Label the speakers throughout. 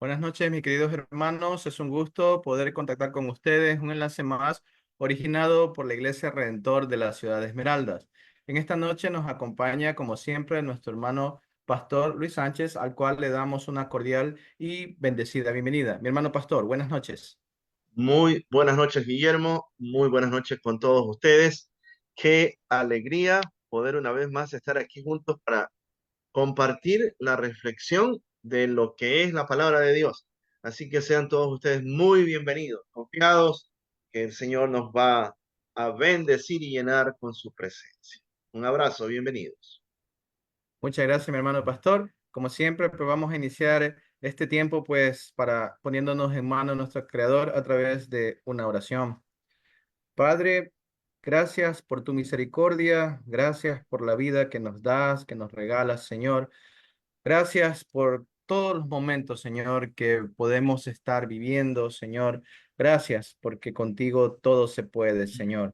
Speaker 1: Buenas noches, mis queridos hermanos. Es un gusto poder contactar con ustedes. Un enlace más originado por la Iglesia Redentor de la ciudad de Esmeraldas. En esta noche nos acompaña, como siempre, nuestro hermano Pastor Luis Sánchez, al cual le damos una cordial y bendecida bienvenida. Mi hermano Pastor, buenas noches.
Speaker 2: Muy buenas noches, Guillermo. Muy buenas noches con todos ustedes. Qué alegría poder una vez más estar aquí juntos para compartir la reflexión de lo que es la palabra de Dios. Así que sean todos ustedes muy bienvenidos, confiados que el Señor nos va a bendecir y llenar con su presencia. Un abrazo, bienvenidos.
Speaker 1: Muchas gracias, mi hermano Pastor. Como siempre, pues vamos a iniciar este tiempo, pues, para poniéndonos en manos de nuestro Creador a través de una oración. Padre, gracias por tu misericordia, gracias por la vida que nos das, que nos regalas, Señor. Gracias por todos los momentos, Señor, que podemos estar viviendo, Señor. Gracias porque contigo todo se puede, Señor.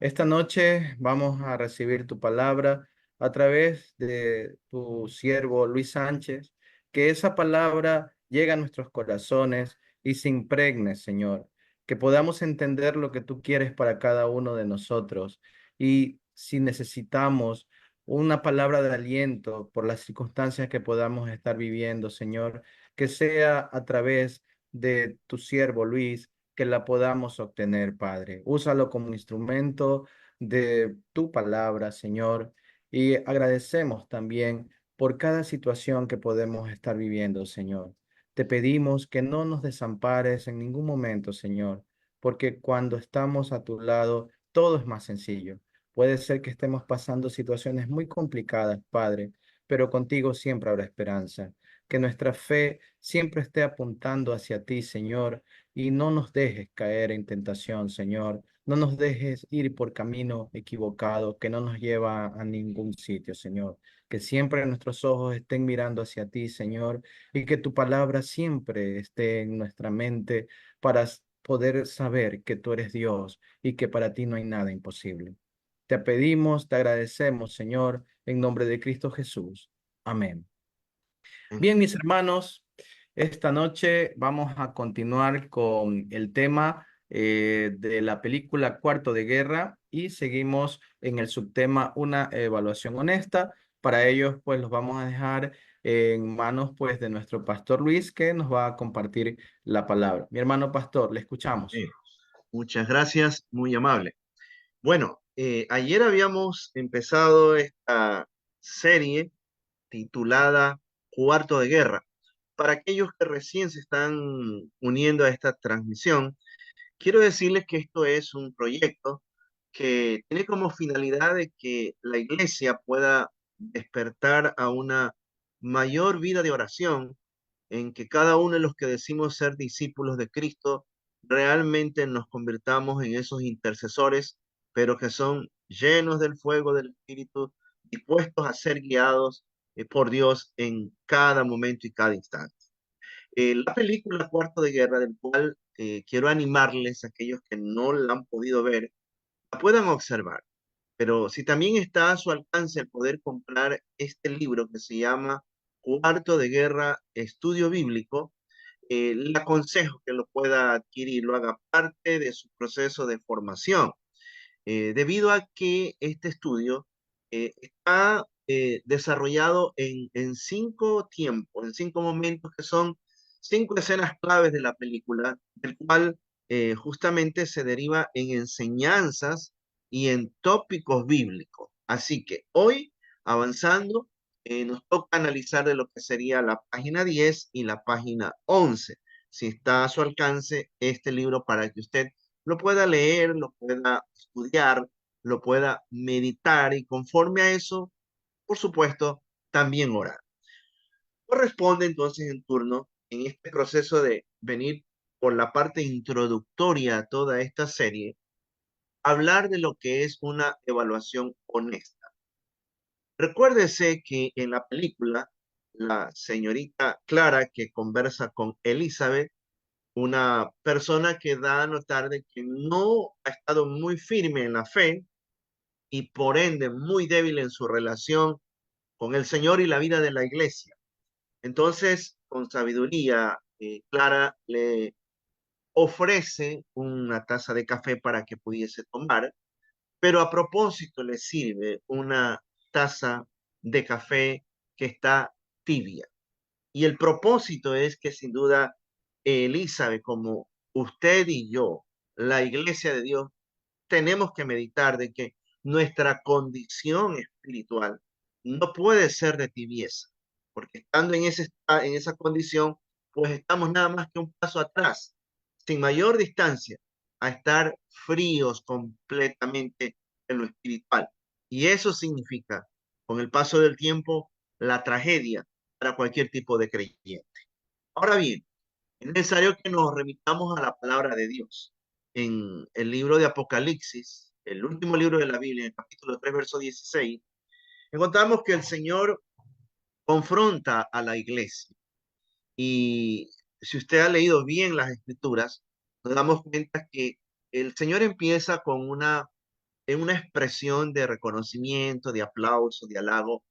Speaker 1: Esta noche vamos a recibir tu palabra a través de tu siervo Luis Sánchez, que esa palabra llegue a nuestros corazones y se impregne, Señor, que podamos entender lo que tú quieres para cada uno de nosotros. Y si necesitamos una palabra de aliento por las circunstancias que podamos estar viviendo, Señor, que sea a través de tu siervo Luis que la podamos obtener, Padre. Úsalo como instrumento de tu palabra, Señor, y agradecemos también por cada situación que podemos estar viviendo, Señor. Te pedimos que no nos desampares en ningún momento, Señor, porque cuando estamos a tu lado, todo es más sencillo. Puede ser que estemos pasando situaciones muy complicadas, Padre, pero contigo siempre habrá esperanza. Que nuestra fe siempre esté apuntando hacia ti, Señor, y no nos dejes caer en tentación, Señor. No nos dejes ir por camino equivocado que no nos lleva a ningún sitio, Señor. Que siempre nuestros ojos estén mirando hacia ti, Señor, y que tu palabra siempre esté en nuestra mente para poder saber que tú eres Dios y que para ti no hay nada imposible. Te pedimos, te agradecemos, Señor, en nombre de Cristo Jesús. Amén. Bien, mis hermanos, esta noche vamos a continuar con el tema de la película Cuarto de Guerra y seguimos en el subtema Una evaluación honesta. Para ellos, pues los vamos a dejar en manos pues de nuestro pastor Luis que nos va a compartir la palabra. Mi hermano pastor, le escuchamos.
Speaker 2: Eh, Muchas gracias, muy amable. Bueno, ayer habíamos empezado esta serie titulada Cuarto de Guerra. Para aquellos que recién se están uniendo a esta transmisión, quiero decirles que esto es un proyecto que tiene como finalidad de que la iglesia pueda despertar a una mayor vida de oración, en que cada uno de los que decimos ser discípulos de Cristo realmente nos convirtamos en esos intercesores, pero que son llenos del fuego del Espíritu, dispuestos a ser guiados por Dios en cada momento y cada instante. La película Cuarto de Guerra, del cual quiero animarles a aquellos que no la han podido ver, la puedan observar. Pero si también está a su alcance el poder comprar este libro que se llama Cuarto de Guerra, Estudio Bíblico, le aconsejo que lo pueda adquirir, lo haga parte de su proceso de formación, debido a que este estudio está desarrollado en cinco tiempos, en cinco momentos que son cinco escenas claves de la película, del cual justamente se deriva en enseñanzas y en tópicos bíblicos. Así que hoy, avanzando, nos toca analizar de lo que sería la página 10 y la página 11. Si está a su alcance este libro para que usted lo pueda leer, lo pueda estudiar, lo pueda meditar y conforme a eso, por supuesto, también orar. Corresponde entonces en turno, en este proceso de venir por la parte introductoria a toda esta serie, hablar de lo que es una evaluación honesta. Recuérdese que en la película, la señorita Clara que conversa con Elizabeth, una persona que da a notar de que no ha estado muy firme en la fe y por ende muy débil en su relación con el Señor y la vida de la iglesia. Entonces, con sabiduría Clara le ofrece una taza de café para que pudiese tomar, pero a propósito le sirve una taza de café que está tibia. Y el propósito es que sin duda Elizabeth, como usted y yo, la iglesia de Dios, tenemos que meditar de que nuestra condición espiritual no puede ser de tibieza, porque estando en esa condición, pues estamos nada más que un paso atrás, sin mayor distancia, a estar fríos completamente en lo espiritual. Y eso significa, con el paso del tiempo, la tragedia para cualquier tipo de creyente. Ahora bien, es necesario que nos remitamos a la palabra de Dios. En el libro de Apocalipsis, el último libro de la Biblia, en el capítulo 3 verso 16, encontramos que el Señor confronta a la iglesia. Y si usted ha leído bien las escrituras, nos damos cuenta que el Señor empieza con en una expresión de reconocimiento, de aplauso, de halago,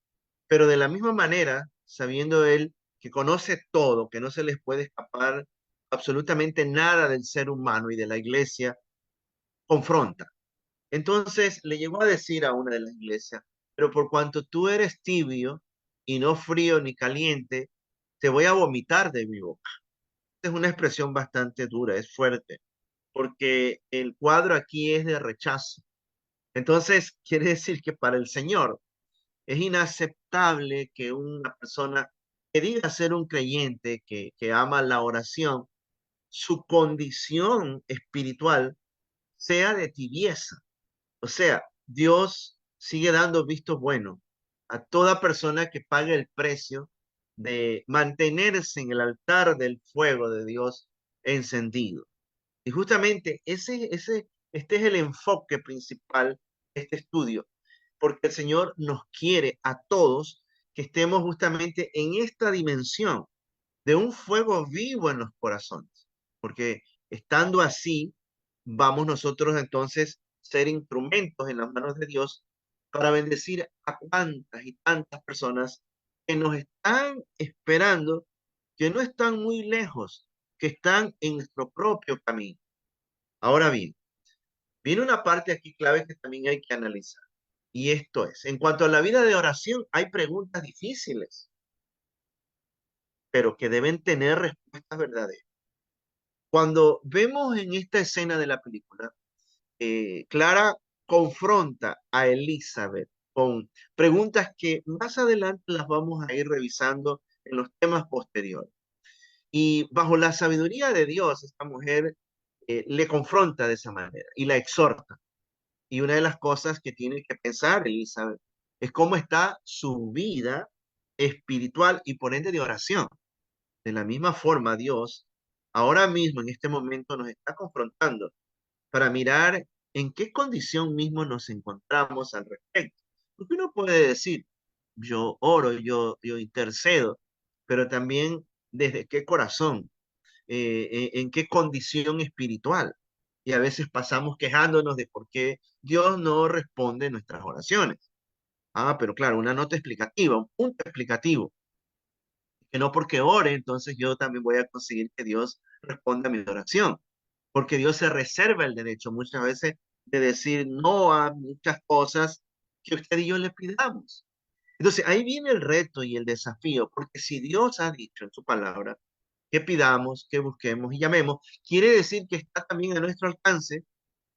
Speaker 2: pero de la misma manera, sabiendo Él que conoce todo, que no se les puede escapar absolutamente nada del ser humano y de la iglesia, confronta. Entonces le llegó a decir a una de las iglesias, pero por cuanto tú eres tibio y no frío ni caliente, te voy a vomitar de mi boca. Es una expresión bastante dura, es fuerte, porque el cuadro aquí es de rechazo. Entonces quiere decir que para el Señor es inaceptable que una persona que diga ser un creyente, que ama la oración, su condición espiritual sea de tibieza. O sea, Dios sigue dando vistos buenos a toda persona que pague el precio de mantenerse en el altar del fuego de Dios encendido. Y justamente este es el enfoque principal de este estudio, porque el Señor nos quiere a todos que estemos justamente en esta dimensión de un fuego vivo en los corazones, porque estando así, vamos nosotros entonces ser instrumentos en las manos de Dios para bendecir a cuantas y tantas personas que nos están esperando, que no están muy lejos, que están en nuestro propio camino. Ahora bien, viene una parte aquí clave que también hay que analizar. Y esto es, en cuanto a la vida de oración, hay preguntas difíciles, pero que deben tener respuestas verdaderas. Cuando vemos en esta escena de la película, Clara confronta a Elizabeth con preguntas que más adelante las vamos a ir revisando en los temas posteriores. Y bajo la sabiduría de Dios, esta mujer le confronta de esa manera y la exhorta. Y una de las cosas que tiene que pensar Elizabeth es cómo está su vida espiritual y por ende de oración. De la misma forma, Dios ahora mismo, en este momento, nos está confrontando para mirar en qué condición mismo nos encontramos al respecto. Porque uno puede decir, yo oro, yo intercedo, pero también desde qué corazón, en qué condición espiritual. Y a veces pasamos quejándonos de por qué Dios no responde nuestras oraciones. Ah, pero claro, una nota explicativa, un punto explicativo, que no porque ore, entonces yo también voy a conseguir que Dios responda a mi oración, porque Dios se reserva el derecho muchas veces de decir no a muchas cosas que usted y yo le pidamos. Entonces ahí viene el reto y el desafío, porque si Dios ha dicho en su palabra que pidamos, que busquemos y llamemos, quiere decir que está también a nuestro alcance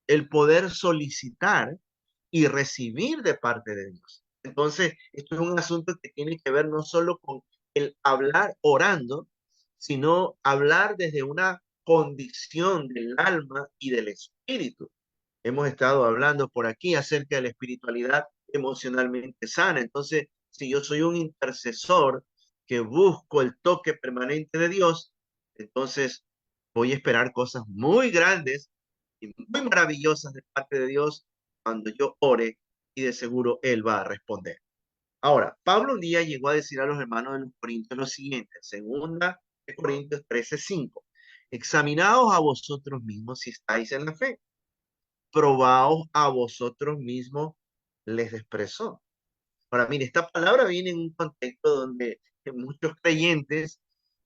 Speaker 2: el poder solicitar y recibir de parte de Dios. Entonces, esto es un asunto que tiene que ver no solo con el hablar orando, sino hablar desde una condición del alma y del espíritu. Hemos estado hablando por aquí acerca de la espiritualidad emocionalmente sana. Entonces, si yo soy un intercesor que busco el toque permanente de Dios, entonces voy a esperar cosas muy grandes y muy maravillosas de parte de Dios cuando yo ore y de seguro Él va a responder. Ahora, Pablo un día llegó a decir a los hermanos de los Corintios lo siguiente, segunda de Corintios 13:5, examinaos a vosotros mismos si estáis en la fe, probaos a vosotros mismos, les expresó. Ahora, mire, esta palabra viene en un contexto donde muchos creyentes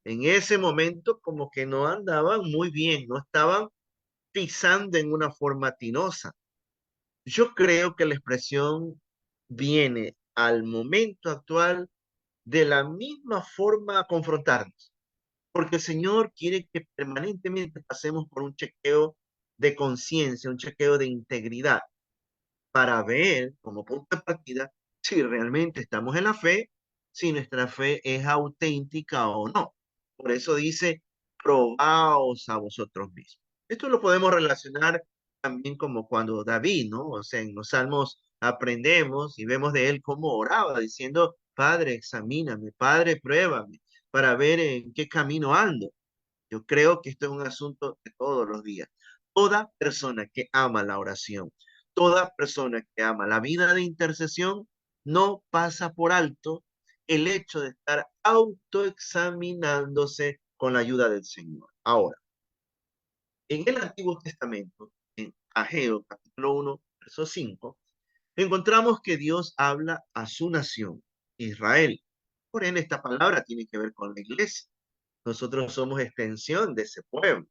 Speaker 2: En ese momento como que no andaban muy bien, no estaban pisando en una forma tinosa. Yo creo que la expresión viene al momento actual de la misma forma a confrontarnos, porque el Señor quiere que permanentemente pasemos por un chequeo de conciencia, un chequeo de integridad, para ver como punto de partida si realmente estamos en la fe, si nuestra fe es auténtica o no. Por eso dice, probaos a vosotros mismos. Esto lo podemos relacionar también como cuando David, ¿no? O sea, en los salmos aprendemos y vemos de él cómo oraba, diciendo, Padre, examíname, Padre, pruébame, para ver en qué camino ando. Yo creo que esto es un asunto de todos los días. Toda persona que ama la oración, toda persona que ama la vida de intercesión, no pasa por alto el hecho de estar autoexaminándose con la ayuda del Señor. Ahora, en el Antiguo Testamento, en Ageo, capítulo 1, verso 5, encontramos que Dios habla a su nación, Israel. Por ende, esta palabra tiene que ver con la iglesia. Nosotros somos extensión de ese pueblo.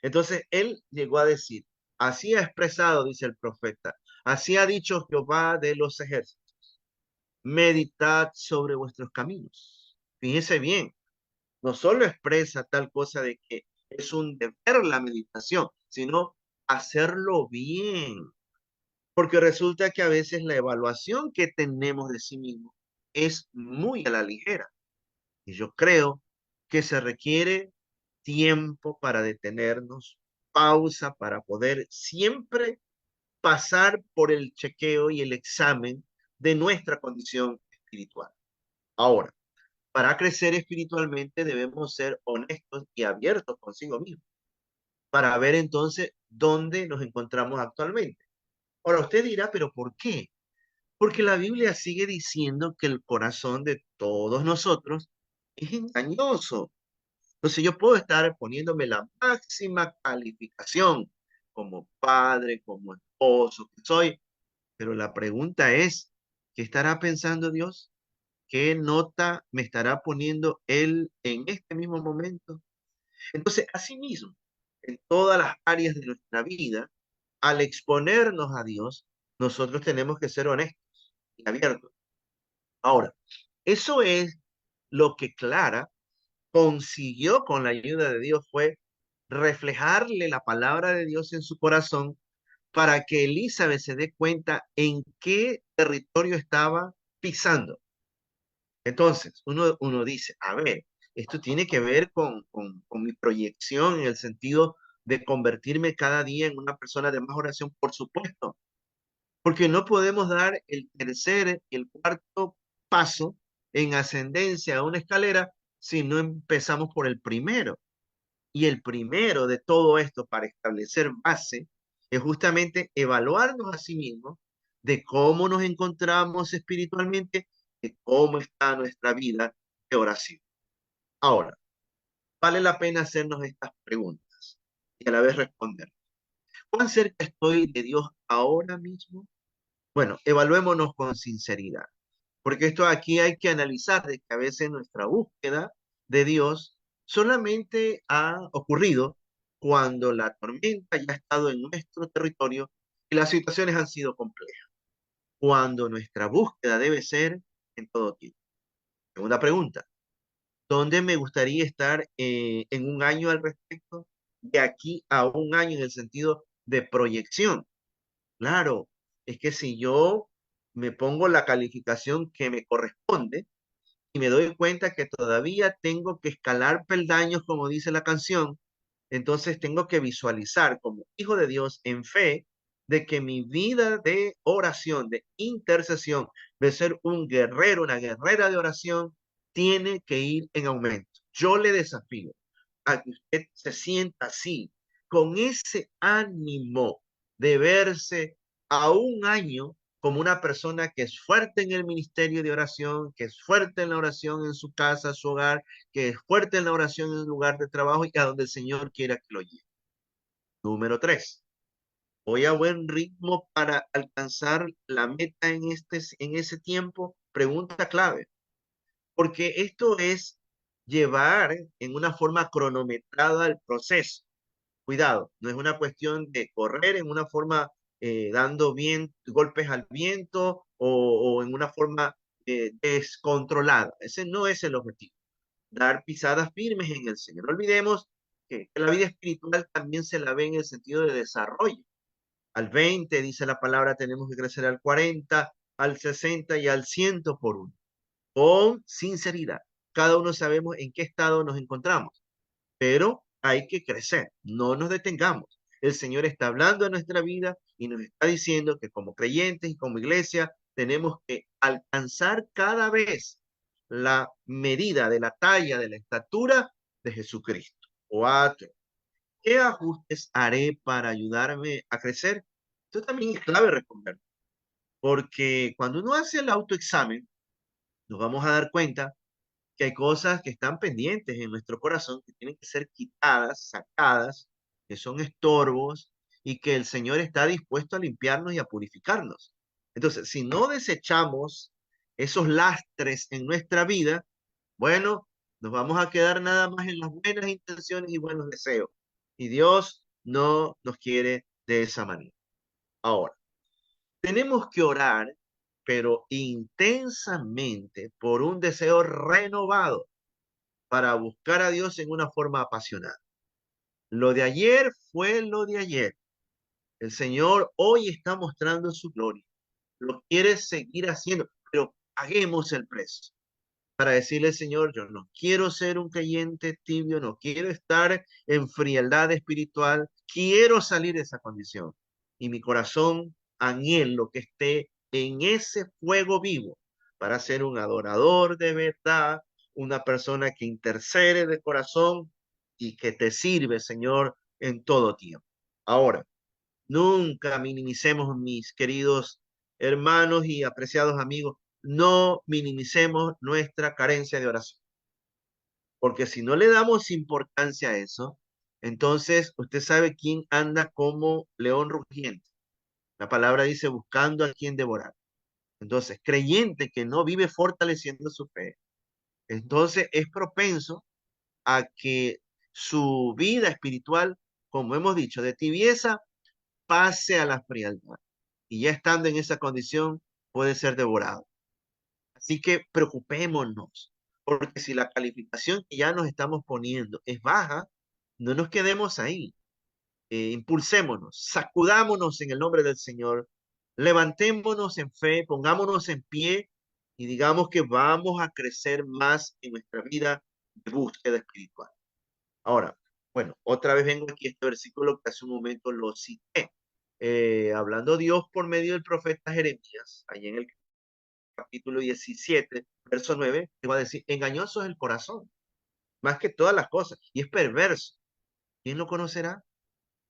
Speaker 2: Entonces él llegó a decir, así ha expresado, dice el profeta, así ha dicho Jehová de los ejércitos, meditad sobre vuestros caminos. Fíjese bien, no solo expresa tal cosa de que es un deber la meditación, sino hacerlo bien, porque resulta que a veces la evaluación que tenemos de sí mismo es muy a la ligera. Y yo creo que se requiere tiempo para detenernos, pausa para poder siempre pasar por el chequeo y el examen de nuestra condición espiritual. Ahora, para crecer espiritualmente debemos ser honestos y abiertos consigo mismos para ver entonces dónde nos encontramos actualmente. Ahora usted dirá, pero ¿por qué? Porque la Biblia sigue diciendo que el corazón de todos nosotros es engañoso. Entonces yo puedo estar poniéndome la máxima calificación como padre, como esposo que soy, pero la pregunta es, ¿qué estará pensando Dios? ¿Qué nota me estará poniendo Él en este mismo momento? Entonces, asimismo, en todas las áreas de nuestra vida, al exponernos a Dios, nosotros tenemos que ser honestos y abiertos. Ahora, eso es lo que Clara consiguió con la ayuda de Dios, fue reflejarle la palabra de Dios en su corazón para que Elizabeth se dé cuenta en qué territorio estaba pisando. Entonces, uno dice, a ver, esto tiene que ver con mi proyección en el sentido de convertirme cada día en una persona de más oración, por supuesto, porque no podemos dar el tercer y el cuarto paso en ascendencia a una escalera si no empezamos por el primero. Y el primero de todo esto para establecer base es justamente evaluarnos a sí mismos de cómo nos encontramos espiritualmente, de cómo está nuestra vida de oración. Ahora, vale la pena hacernos estas preguntas y a la vez responder. ¿Cuán cerca estoy de Dios ahora mismo? Bueno, evaluémonos con sinceridad, porque esto aquí hay que analizar de que a veces nuestra búsqueda de Dios solamente ha ocurrido cuando la tormenta ya ha estado en nuestro territorio y las situaciones han sido complejas, cuando nuestra búsqueda debe ser en todo tiempo. Segunda pregunta, ¿dónde me gustaría estar en un año al respecto? De aquí a un año en el sentido de proyección. Claro, es que si yo me pongo la calificación que me corresponde y me doy cuenta que todavía tengo que escalar peldaños, como dice la canción, entonces tengo que visualizar como hijo de Dios en fe de que mi vida de oración, de intercesión, de ser un guerrero, una guerrera de oración, tiene que ir en aumento. Yo le desafío a que usted se sienta así, con ese ánimo de verse a un año como una persona que es fuerte en el ministerio de oración, que es fuerte en la oración en su casa, su hogar, que es fuerte en la oración en el lugar de trabajo y a donde el Señor quiera que lo lleve. Número 3. ¿Voy a buen ritmo para alcanzar la meta en ese tiempo? Pregunta clave, porque esto es llevar en una forma cronometrada el proceso. Cuidado, no es una cuestión de correr en una forma dando golpes al viento o en una forma descontrolada. Ese no es el objetivo. Dar pisadas firmes en el Señor. No olvidemos que la vida espiritual también se la ve en el sentido de desarrollo. Al 20 dice la palabra, tenemos que crecer al 40, al 60 y al 100 por uno. Con sinceridad. Cada uno sabemos en qué estado nos encontramos, pero hay que crecer, no nos detengamos. El Señor está hablando de nuestra vida y nos está diciendo que como creyentes y como iglesia tenemos que alcanzar cada vez la medida de la talla, de la estatura de Jesucristo. 4. ¿Qué ajustes haré para ayudarme a crecer? Esto también es clave responder, porque cuando uno hace el autoexamen, nos vamos a dar cuenta que hay cosas que están pendientes en nuestro corazón que tienen que ser quitadas, sacadas, que son estorbos y que el Señor está dispuesto a limpiarnos y a purificarnos. Entonces, si no desechamos esos lastres en nuestra vida, bueno, nos vamos a quedar nada más en las buenas intenciones y buenos deseos. Y Dios no nos quiere de esa manera. Ahora, tenemos que orar, pero intensamente por un deseo renovado para buscar a Dios en una forma apasionada. Lo de ayer fue lo de ayer. El Señor hoy está mostrando su gloria. Lo quiere seguir haciendo, pero paguemos el precio para decirle, Señor, yo no quiero ser un creyente tibio, no quiero estar en frialdad espiritual, quiero salir de esa condición. Y mi corazón anhelo que esté en ese fuego vivo para ser un adorador de verdad, una persona que intercede de corazón y que te sirve, Señor, en todo tiempo. Ahora, nunca minimicemos, mis queridos hermanos y apreciados amigos, no minimicemos nuestra carencia de oración, porque si no le damos importancia a eso, entonces usted sabe quién anda como león rugiente. La palabra dice buscando a quien devorar. Entonces, creyente que no vive fortaleciendo su fe, entonces es propenso a que su vida espiritual, como hemos dicho, de tibieza pase a la frialdad. Y ya estando en esa condición, puede ser devorado. Así que preocupémonos, porque si la calificación que ya nos estamos poniendo es baja, no nos quedemos ahí. Impulsémonos, sacudámonos en el nombre del Señor, levantémonos en fe, pongámonos en pie y digamos que vamos a crecer más en nuestra vida de búsqueda espiritual. Ahora, bueno, otra vez vengo aquí a este versículo que hace un momento lo cité. Hablando Dios por medio del profeta Jeremías, ahí en el capítulo 17, verso 9, te va a decir, engañoso es el corazón, más que todas las cosas, y es perverso. ¿Quién lo conocerá?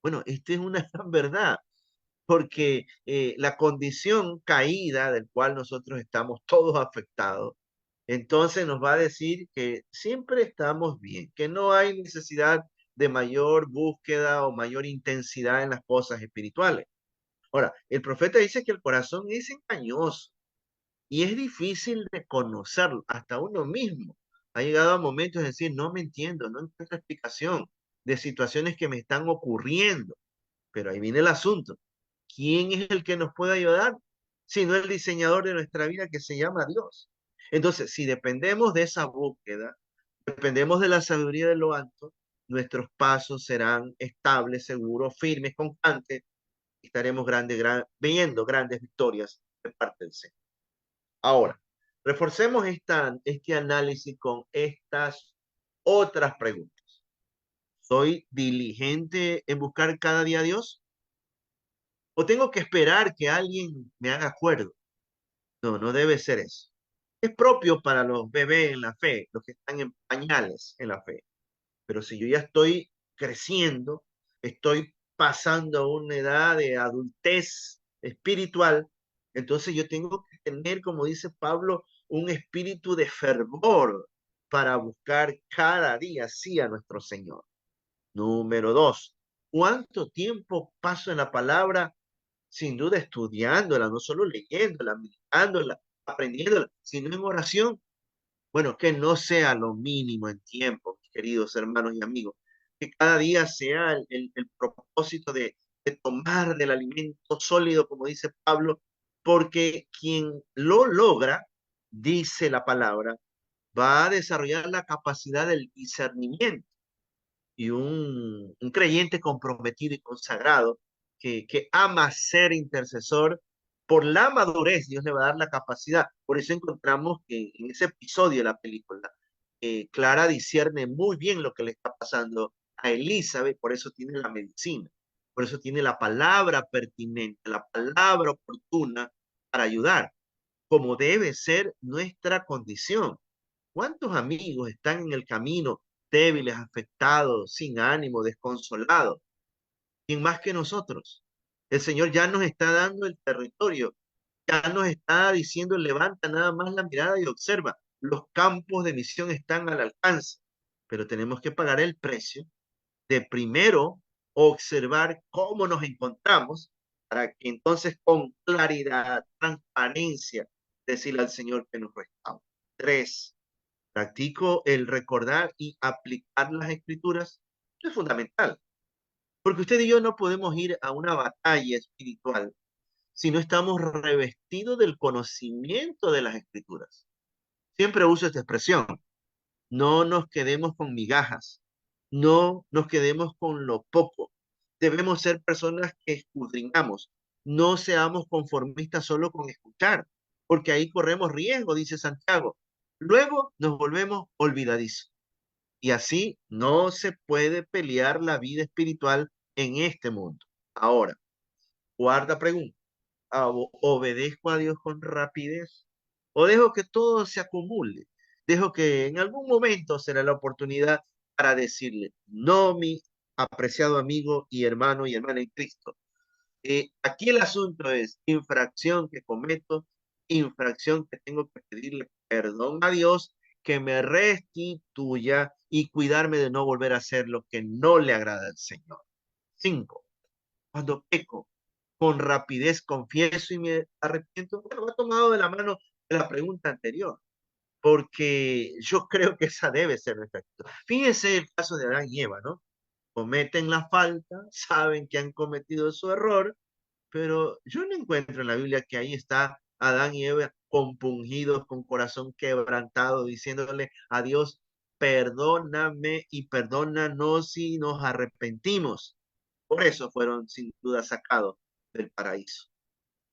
Speaker 2: Bueno, esta es una gran verdad, porque la condición caída del cual nosotros estamos todos afectados, entonces nos va a decir que siempre estamos bien, que no hay necesidad de mayor búsqueda o mayor intensidad en las cosas espirituales. Ahora, el profeta dice que el corazón es engañoso y es difícil de conocerlo, hasta uno mismo. Ha llegado a momentos de decir, no me entiendo, no encuentro explicación de situaciones que me están ocurriendo. Pero ahí viene el asunto. ¿Quién es el que nos puede ayudar? Sino el diseñador de nuestra vida que se llama Dios. Entonces, si dependemos de esa búsqueda, dependemos de la sabiduría de lo alto, nuestros pasos serán estables, seguros, firmes, constantes, y estaremos viendo grandes victorias de parte del Señor. Ahora, reforcemos este análisis con estas otras preguntas. ¿Soy diligente en buscar cada día a Dios? ¿O tengo que esperar que alguien me haga acuerdo? No, no debe ser eso. Es propio para los bebés en la fe, los que están en pañales en la fe. Pero si yo ya estoy creciendo, estoy pasando a una edad de adultez espiritual, entonces yo tengo que tener, como dice Pablo, un espíritu de fervor para buscar cada día sí a nuestro Señor. Número dos, ¿cuánto tiempo paso en la palabra? Sin duda estudiándola, no solo leyéndola, meditándola, aprendiéndola, sino en oración. Bueno, que no sea lo mínimo en tiempo, mis queridos hermanos y amigos, que cada día sea el propósito de tomar del alimento sólido, como dice Pablo, porque quien lo logra, dice la palabra, va a desarrollar la capacidad del discernimiento y un creyente comprometido y consagrado que ama ser intercesor, por la madurez Dios le va a dar la capacidad. Por eso encontramos que en ese episodio de la película, Clara discierne muy bien lo que le está pasando a Elizabeth, por eso tiene la medicina, por eso tiene la palabra pertinente, la palabra oportuna para ayudar, como debe ser nuestra condición. ¿Cuántos amigos están en el camino débiles, afectados, sin ánimo, desconsolados? ¿Quién más que nosotros? El Señor ya nos está dando el territorio, ya nos está diciendo, levanta nada más la mirada y observa. Los campos de misión están al alcance, pero tenemos que pagar el precio de primero observar cómo nos encontramos para que entonces con claridad, transparencia, decirle al Señor que nos restaure. Tres, practico el recordar y aplicar las escrituras. Esto es fundamental, porque usted y yo no podemos ir a una batalla espiritual si no estamos revestidos del conocimiento de las escrituras. Siempre uso esta expresión. No nos quedemos con migajas, no nos quedemos con lo poco. Debemos ser personas que escudriñamos, no seamos conformistas solo con escuchar, porque ahí corremos riesgo, dice Santiago. Luego nos volvemos olvidadizos. Y así no se puede pelear la vida espiritual en este mundo. Ahora, cuarta pregunta. ¿Obedezco a Dios con rapidez? ¿O dejo que todo se acumule? Dejo que en algún momento será la oportunidad para decirle, no, mi apreciado amigo y hermana en Cristo. Aquí el asunto es infracción que cometo, infracción que tengo que pedirle perdón a Dios, que me restituya y cuidarme de no volver a hacer lo que no le agrada al Señor. Cinco, cuando peco, con rapidez confieso y me arrepiento. Bueno, va tomado de la mano de la pregunta anterior, porque yo creo que esa debe ser nuestra actitud. Fíjense el caso de Adán y Eva, ¿no? Cometen la falta, saben que han cometido su error, pero yo no encuentro en la Biblia que ahí está Adán y Eva compungidos, con corazón quebrantado, diciéndole a Dios, perdóname y perdónanos si nos arrepentimos. Por eso fueron sin duda sacados del paraíso.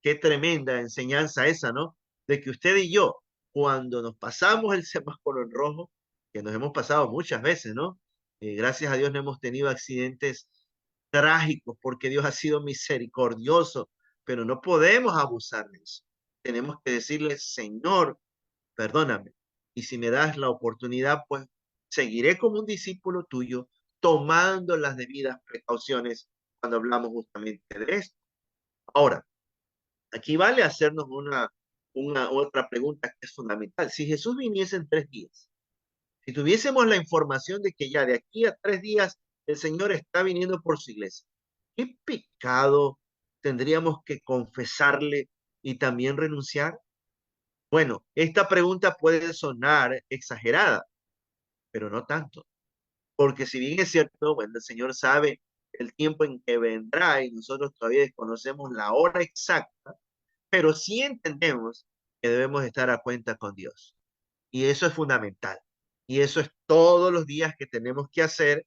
Speaker 2: Qué tremenda enseñanza esa, ¿no? De que usted y yo, cuando nos pasamos el semáforo en rojo, que nos hemos pasado muchas veces, ¿no? Gracias a Dios no hemos tenido accidentes trágicos porque Dios ha sido misericordioso, pero no podemos abusar de eso. Tenemos que decirle, Señor, perdóname. Y si me das la oportunidad, pues seguiré como un discípulo tuyo, tomando las debidas precauciones cuando hablamos justamente de esto. Ahora, aquí vale hacernos una otra pregunta que es fundamental. Si Jesús viniese en 3 días, si tuviésemos la información de que ya de aquí a 3 días el Señor está viniendo por su iglesia, ¿qué pecado tendríamos que confesarle y también renunciar? Bueno, esta pregunta puede sonar exagerada, pero no tanto, porque si bien es cierto, bueno, el Señor sabe el tiempo en que vendrá y nosotros todavía desconocemos la hora exacta, pero sí entendemos que debemos estar a cuenta con Dios. Y eso es fundamental. Y eso es todos los días que tenemos que hacer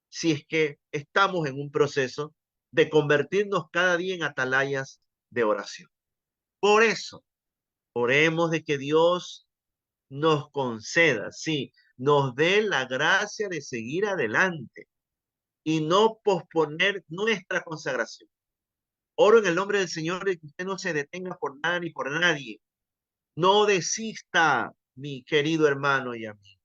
Speaker 2: si es que estamos en un proceso de convertirnos cada día en atalayas de oración. Por eso, oremos de que Dios nos conceda, sí, nos dé la gracia de seguir adelante y no posponer nuestra consagración. Oro en el nombre del Señor de que usted no se detenga por nada ni por nadie. No desista, mi querido hermano y amigo.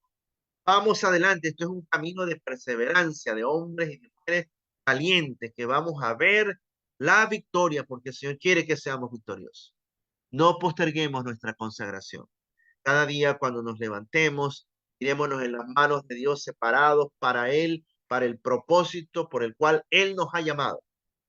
Speaker 2: Vamos adelante. Esto es un camino de perseverancia de hombres y de mujeres valientes que vamos a ver la victoria porque el Señor quiere que seamos victoriosos. No posterguemos nuestra consagración. Cada día cuando nos levantemos, tirémonos en las manos de Dios separados para Él, para el propósito por el cual Él nos ha llamado.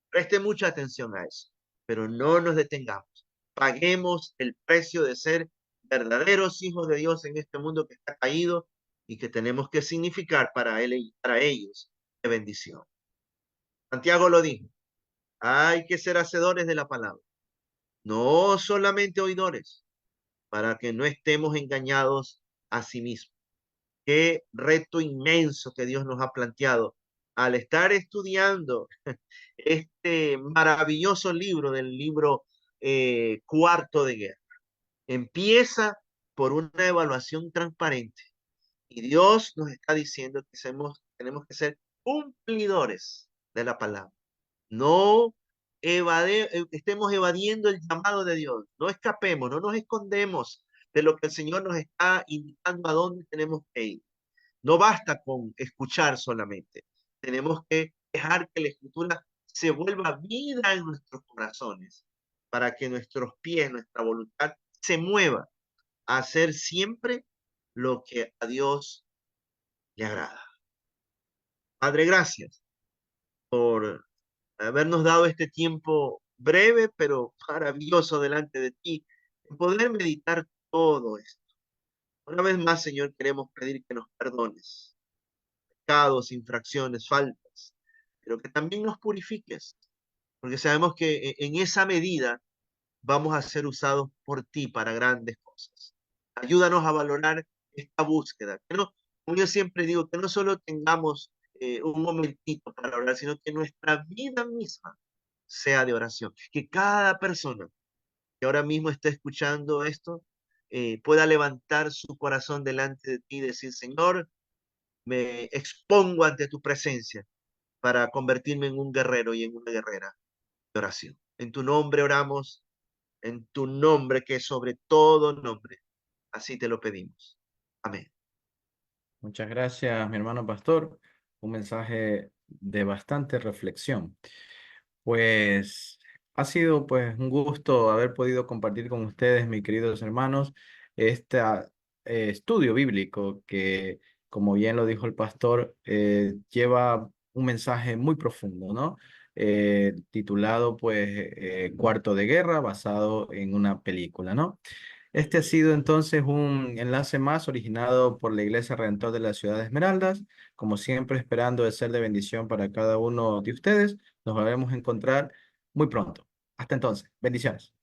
Speaker 2: Preste mucha atención a eso, pero no nos detengamos. Paguemos el precio de ser verdaderos hijos de Dios en este mundo que está caído y que tenemos que significar para él y para ellos de bendición. Santiago lo dijo, hay que ser hacedores de la palabra, no solamente oidores, para que no estemos engañados a sí mismos. Qué reto inmenso que Dios nos ha planteado al estar estudiando este maravilloso libro del libro Cuarto de Guerra. Empieza por una evaluación transparente y Dios nos está diciendo que tenemos que ser cumplidores de la palabra. No estemos evadiendo el llamado de Dios. No escapemos, no nos escondemos de lo que el Señor nos está indicando a dónde tenemos que ir. No basta con escuchar solamente. Tenemos que dejar que la escritura se vuelva vida en nuestros corazones para que nuestros pies, nuestra voluntad se mueva a hacer siempre lo que a Dios le agrada. Padre, gracias por habernos dado este tiempo breve, pero maravilloso delante de ti, en poder meditar todo esto. Una vez más, Señor, queremos pedir que nos perdones pecados, infracciones, faltas, pero que también nos purifiques, porque sabemos que en esa medida vamos a ser usados por ti para grandes cosas. Ayúdanos a valorar esta búsqueda, que no, como yo siempre digo, que no solo tengamos un momentito para orar, sino que nuestra vida misma sea de oración. Que cada persona que ahora mismo está escuchando esto pueda levantar su corazón delante de ti y decir, Señor, me expongo ante tu presencia para convertirme en un guerrero y en una guerrera de oración. En tu nombre oramos, en tu nombre que es sobre todo nombre. Así te lo pedimos. Amén.
Speaker 1: Muchas gracias, mi hermano pastor. Un mensaje de bastante reflexión. Pues ha sido pues un gusto haber podido compartir con ustedes, mis queridos hermanos, este estudio bíblico que, como bien lo dijo el pastor, lleva un mensaje muy profundo, ¿no? Titulado pues Cuarto de Guerra, basado en una película, ¿no? Este ha sido entonces un enlace más originado por la Iglesia Redentor de la Ciudad de Esmeraldas, como siempre esperando de ser de bendición para cada uno de ustedes. Nos volvemos a encontrar muy pronto. Hasta entonces, bendiciones.